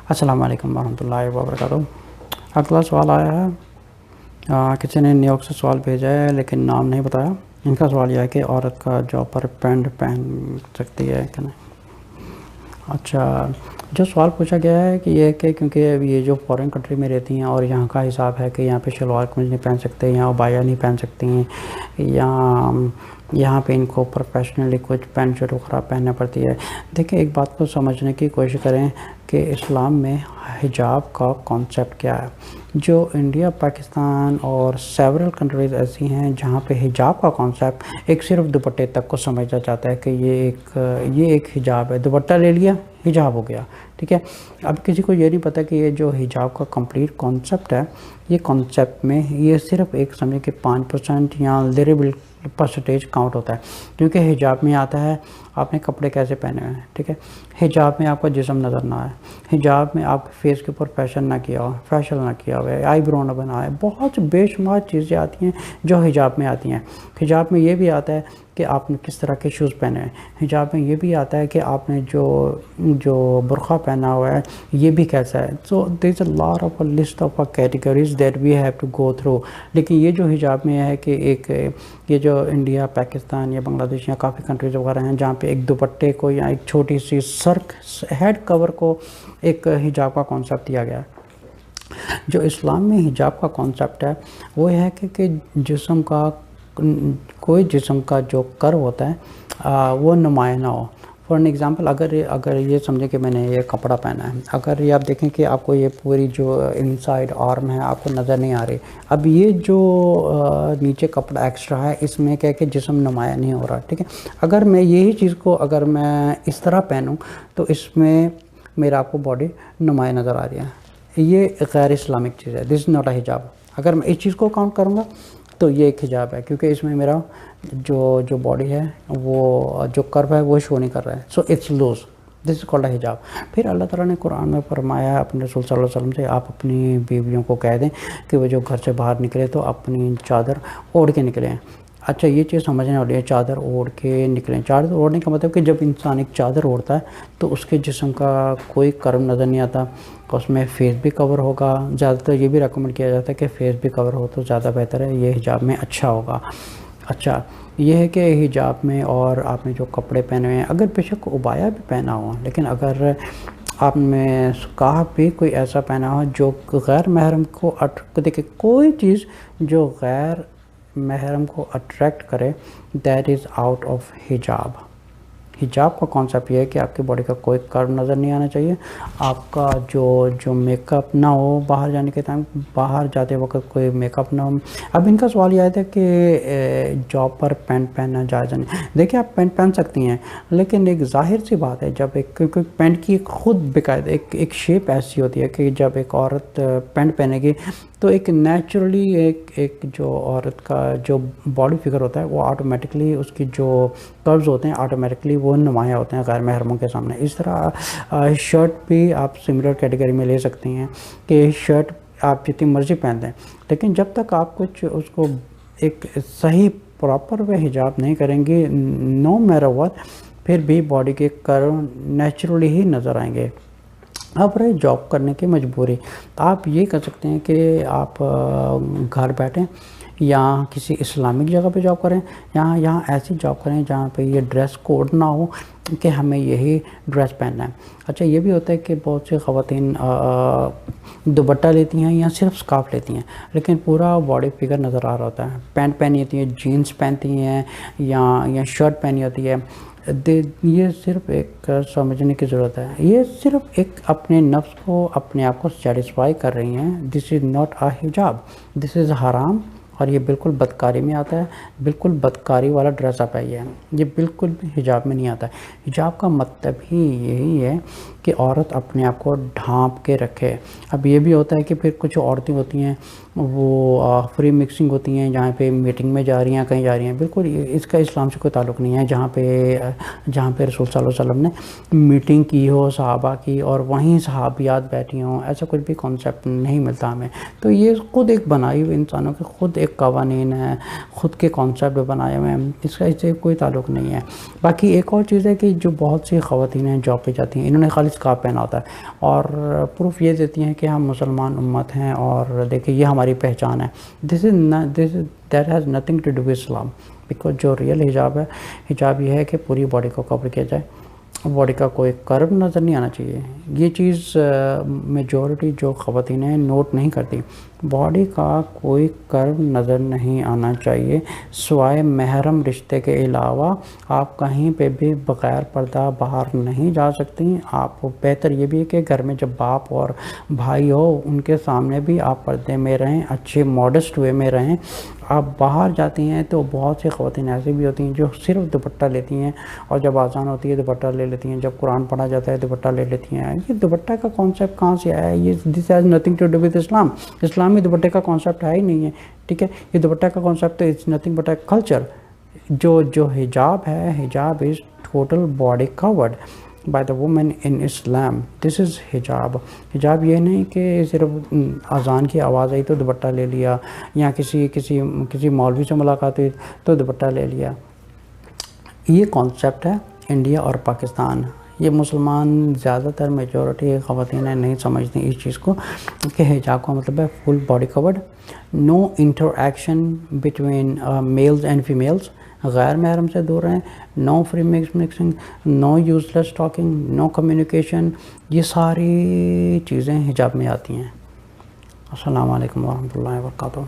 السلام علیکم ورحمۃ اللہ وبرکاتہ۔ اگلا سوال آیا ہے، کسی نے نیو یارک سے سوال بھیجا ہے لیکن نام نہیں بتایا۔ ان کا سوال یہ ہے کہ عورت کا جاب پر پینٹ پہن سکتی ہے کہ نہیں۔ اچھا، جو سوال پوچھا گیا ہے کہ یہ کہ کیونکہ یہ جو فورن کنٹری میں رہتی ہیں اور یہاں کا حساب ہے کہ یہاں پہ شلوار قمیض نہیں پہن سکتے، یہاں بایا نہیں پہن سکتی ہیں، یہاں پہ ان کو پروفیشنلی کچھ پینٹ شرٹ وغیرہ پہننا پڑتی ہے۔ دیکھیں، ایک بات کو سمجھنے کی کوشش کریں کہ اسلام میں حجاب کا کانسیپٹ کیا ہے۔ جو انڈیا، پاکستان اور سیورل کنٹریز ایسی ہیں جہاں پہ حجاب کا کانسیپٹ ایک صرف دوپٹے تک کو سمجھا جاتا ہے کہ یہ ایک حجاب ہے، دوپٹہ لے لیا حجاب ہو گیا، ٹھیک ہے۔ اب کسی کو یہ نہیں پتہ کہ یہ جو حجاب کا کمپلیٹ کانسیپٹ ہے، یہ کانسیپٹ میں یہ صرف ایک سمجھے کہ 5% یا لیریبل پرسنٹیج کاؤنٹ ہوتا ہے، کیونکہ حجاب میں آتا ہے آپ نے کپڑے کیسے پہنے ہوئے ہیں، ٹھیک ہے۔ حجاب میں آپ کا جسم نظر نہ آئے، حجاب میں آپ کے فیس کے اوپر فیشن نہ کیا ہو، فیشل نہ کیا ہوا ہے، آئی برو نہ بنا ہے، بہت بے شمار چیزیں آتی ہیں جو حجاب میں آتی ہیں۔ حجاب میں یہ بھی آتا ہے کہ آپ نے کس طرح کے شوز پہنے ہیں، حجاب میں یہ بھی آتا ہے کہ آپ نے جو برقع پہنا ہوا ہے یہ بھی کیسا ہے۔ So there is a lot of a list of categories that we have to go through. لیکن یہ جو حجاب میں ہے کہ یہ جو انڈیا، پاکستان یا بنگلہ دیش یا کافی کنٹریز وغیرہ ہیں جہاں پہ ایک دوپٹے کو یا ایک چھوٹی سی ہیڈ کور کو ایک حجاب کا کانسیپٹ دیا گیا ہے۔ جو اسلام میں حجاب کا کانسیپٹ ہے وہ یہ ہے کہ جسم کا کوئی جسم کا جو کرو ہوتا ہے وہ نمایاں نہ ہو۔ فار این ایگزامپل، اگر یہ سمجھیں کہ میں نے یہ کپڑا پہنا ہے، اگر یہ آپ دیکھیں کہ آپ کو یہ پوری جو انسائڈ آرم ہے آپ کو نظر نہیں آ رہی، اب یہ جو نیچے کپڑا ایکسٹرا ہے اس میں کیا کہ جسم نمایاں نہیں ہو رہا، ٹھیک ہے۔ اگر میں یہی چیز کو اگر میں اس طرح پہنوں تو اس میں میرا آپ کو باڈی نمایاں نظر آ رہی ہے، یہ غیر اسلامک چیز ہے، دس از ناٹ اے حجاب۔ اگر میں اس چیز کو کاؤنٹ کروں گا تو یہ ایک حجاب ہے، کیونکہ اس میں میرا جو باڈی ہے وہ جو کرو ہے وہ شو نہیں کر رہا ہے، so it's loose, this is called a حجاب۔ پھر اللہ تعالیٰ نے قرآن میں فرمایا ہے اپنے رسول صلی اللہ علیہ وسلم سے، آپ اپنی بیویوں کو کہہ دیں کہ وہ جو گھر سے باہر نکلے تو اپنی چادر اوڑھ کے نکلیں۔ اچھا، یہ چیز سمجھنے والی ہے، چادر اوڑھ کے نکلیں۔ چادر اوڑھنے کا مطلب کہ جب انسان ایک چادر اوڑھتا ہے تو اس کے جسم کا کوئی کرم نظر نہیں آتا، اس میں فیس بھی کور ہوگا۔ زیادہ تر یہ بھی ریکمنڈ کیا جاتا ہے کہ فیس بھی کور ہو تو زیادہ بہتر ہے، یہ حجاب میں اچھا ہوگا۔ اچھا، یہ ہے کہ حجاب میں اور آپ نے جو کپڑے پہنے ہوئے ہیں، اگر بے شک عبایا بھی پہنا ہو، لیکن اگر آپ نے سکارف بھی کوئی ایسا پہنا ہو جو غیر محرم کو دیکھیں، کوئی چیز جو غیر محرم کو اٹریکٹ کرے، دیٹ از آؤٹ آف حجاب۔ حجاب کا کانسیپٹ یہ ہے کہ آپ کی باڈی کا کوئی کرو نظر نہیں آنا چاہیے، آپ کا جو میک اپ نہ ہو، باہر جانے کے ٹائم باہر جاتے وقت کوئی میک اپ نہ ہو۔ اب ان کا سوال یہ تھا کہ جاب پر پینٹ پہننا جائز نہیں۔ دیکھیں، آپ پینٹ پہن سکتی ہیں، لیکن ایک ظاہر سی بات ہے، جب کیونکہ پینٹ کی خود باقاعدہ ایک شیپ ایسی ہوتی ہے کہ جب ایک عورت پینٹ پہنے گی تو ایک نیچرلی ایک جو عورت کا جو باڈی فگر ہوتا ہے وہ آٹومیٹکلی اس کی جو کروز ہوتے ہیں آٹومیٹکلی وہ نمایاں ہوتے ہیں غیر محرموں کے سامنے۔ اس طرح شرٹ بھی آپ سملر کیٹیگری میں لے سکتی ہیں کہ شرٹ آپ جتنی مرضی پہن دیں، لیکن جب تک آپ کچھ اس کو ایک صحیح پراپر وے حجاب نہیں کریں گے، نو میٹر واٹ، پھر بھی باڈی کے کرو نیچرلی ہی نظر آئیں گے۔ اب رہے جاب کرنے کی مجبوری، آپ یہ کر سکتے ہیں کہ آپ گھر بیٹھیں یا کسی اسلامک جگہ پہ جاب کریں، یہاں ایسی جاب کریں جہاں پہ یہ ڈریس کوڈ نہ ہو کہ ہمیں یہی ڈریس پہننا ہے۔ اچھا، یہ بھی ہوتا ہے کہ بہت سی خواتین دوپٹہ لیتی ہیں یا صرف سکارف لیتی ہیں، لیکن پورا باڈی فگر نظر آ رہا ہوتا ہے، پینٹ پہنی ہوتی ہے، جینس پہنتی ہیں یا شرٹ پہنی ہوتی ہے۔ یہ صرف ایک سمجھنے کی ضرورت ہے، یہ صرف ایک اپنے نفس کو اپنے آپ کو سیٹسفائی کر رہی ہیں۔ دس از ناٹ اے حجاب، دس از حرام، اور یہ بالکل بدکاری میں آتا ہے، بالکل بدکاری والا ڈریس اپ ہے یہ بالکل بھی حجاب میں نہیں آتا ہے۔ حجاب کا مطلب ہی یہی ہے کہ عورت اپنے آپ کو ڈھانپ کے رکھے۔ اب یہ بھی ہوتا ہے کہ پھر کچھ عورتیں ہوتی ہیں وہ فری مکسنگ ہوتی ہیں، جہاں پہ میٹنگ میں جا رہی ہیں، کہیں جا رہی ہیں، بالکل اس کا اسلام سے کوئی تعلق نہیں ہے۔ جہاں پہ رسول صلی اللہ علیہ وسلم نے میٹنگ کی ہو صحابہ کی اور وہیں صحابیات بیٹھی ہوں، ایسا کچھ بھی کانسیپٹ نہیں ملتا ہمیں۔ تو یہ خود ایک بنائی ہوئی انسانوں کے خود ایک قوانین ہیں، خود کے کانسیپٹ بنائے ہوئے ہیں، اس سے کوئی تعلق نہیں ہے۔ باقی ایک اور چیز ہے کہ جو بہت سی خواتین ہیں جاب پہ جاتی ہیں، انہوں نے خالی گرلز کا پہنا ہوتا ہے، اور پروف یہ دیتی ہیں کہ ہم مسلمان امت ہیں اور دیکھیں یہ ہماری پہچان ہے. That has nothing to do with Islam, because جو ریئل حجاب ہے، حجاب یہ ہے کہ پوری باڈی کو کور کیا جائے، باڈی کا کوئی کرو نظر نہیں آنا چاہیے. یہ چیز میجورٹی جو خواتین ہیں نوٹ نہیں کرتی. باڈی کا کوئی کرو نظر نہیں آنا چاہیے سوائے محرم رشتے کے علاوہ. آپ کہیں پہ بھی بغیر پردہ باہر نہیں جا سکتی. آپ بہتر یہ بھی ہے کہ گھر میں جب باپ اور بھائی ہو ان کے سامنے بھی آپ پردے میں رہیں، اچھے ماڈسٹ وے میں رہیں. آپ باہر جاتی ہیں تو بہت سی خواتین ایسی بھی ہوتی ہیں جو صرف دوپٹہ لیتی ہیں، اور جب آزان ہوتی ہے دوپٹہ لے لیتی ہیں، جب قرآن پڑھا جاتا ہے دوپٹہ لے لیتی ہیں. یہ دوپٹہ کا کانسیپٹ کہاں سے آیا ہے؟ یہ this has nothing to do with Islam. اسلامی دوپٹے کا کانسیپٹ ہے ہی نہیں ہے. ٹھیک ہے، یہ دوپٹہ کا concept is nothing but a culture. جو حجاب ہے، hijab is total body covered by the woman in Islam. This is hijab. حجاب یہ نہیں کہ صرف اذان کی آواز آئی تو دوپٹہ لے لیا، یا کسی مولوی سے ملاقات ہوئی تو دوپٹہ لے لیا. یہ کانسیپٹ ہے انڈیا اور پاکستان. یہ مسلمان زیادہ تر میجورٹی خواتین نہیں سمجھتی اس چیز کو کہ حجاب کا مطلب ہے full body covered. No interaction between males and females. غیر محرم سے دور رہیں. No free mixing, no useless talking, no communication. یہ ساری چیزیں حجاب میں آتی ہیں. السلام علیکم ورحمۃ اللہ وبرکاتہ.